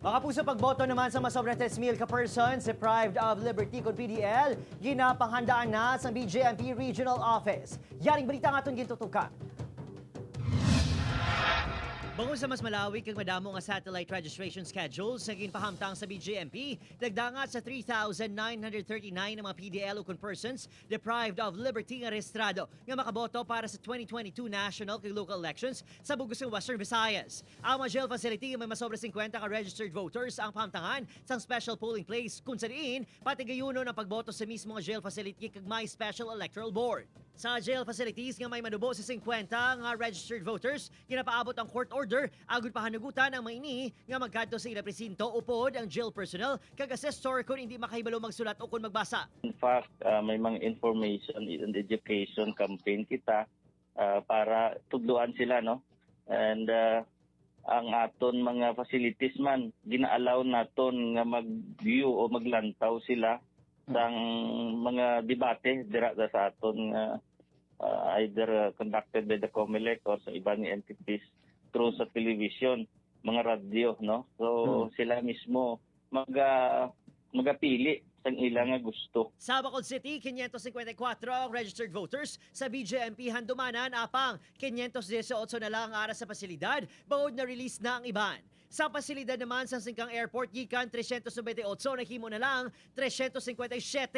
Mga puso, pagboto naman sa Masobra 10,000 ka-persons deprived of liberty kung PDL, ginapanghandaan na sa BJMP Regional Office. Yaring balita nga itong gintutukan. Bangon sa mas malawig kang madamo nga satellite registration schedules na ginpahamtang sa BJMP, nagdangat sa 3,939 ng mga PDL ukon persons deprived of liberty nga rehistrado nga makaboto para sa 2022 national kag local elections sa bugos ng Western Visayas. Ang mga jail facility may masobra 50 ka registered voters ang pahamtangan sa special polling place kung saan pati gayuno ng pagboto sa mismo nga jail facility kag may special electoral board. Sa jail facilities nga may manubo sa 50 nga registered voters, ginapaabot ang court order agud pahanugutan ang maini nga magkadto sa ila presinto upod ang jail personnel kag assessor kung hindi makahibalo magsulat o kung magbasa. In fact, may mga information and education campaign kita para tudluan sila, no? And ang aton mga facilities man ginaalaw naton nga mag-view o maglantaw sila sang mga debate dira sa aton either conducted by the COMELEC or sa ibang entities through sa television, mga radyo, no? So sila mismo magapili sang ilang nga gusto. Sa Bacolod City, 554 ang registered voters. Sa BJMP Handumanan, apang 518 na lang ang aras sa pasilidad, baod na release na ang iban. Sa pasilidad naman sa Singkang Airport, gikan 398, naghimo na lang 357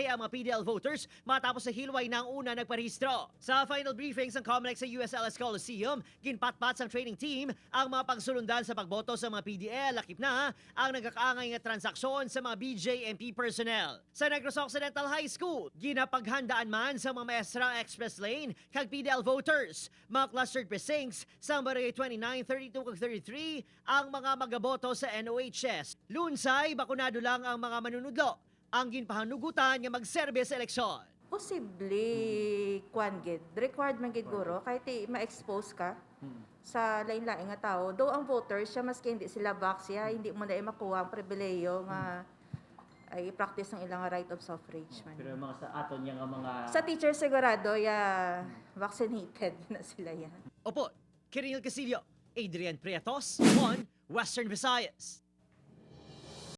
ang mga PDL voters matapos sa hilway ng una nagparehistro. Sa final briefings ng COMELEC sa USLS Coliseum, ginpatpat sang training team ang mga pagsulundan sa pagboto sa mga PDL, lakip na ang nagkakaangay nga transaksyon sa mga BJMP personnel. Sa Negros Occidental High School, ginapaghandaan man sa mga maestra express lane kag PDL voters. Mga clustered precincts sa barangay 29, 32 kag 33 ang mga magaboto sa NOHS. Lunsay, bakunado lang ang mga manunudlo. Ang ginpahanugutan nga magserbe sa eleksyon. Posible kwan gid required man gid guro kahit ma-expose ka sa lain-lain nga tao. Do ang voters siya maski hindi sila vax hindi mo na makuha ang pribileyo nga ay practice ng ilang right of suffrage man. Pero mga sa aton yang mga Sa teacher sigurado vaccinated na sila yan. Opo, Kirinil Casillo, Adrian Prietos, on Western Visayas.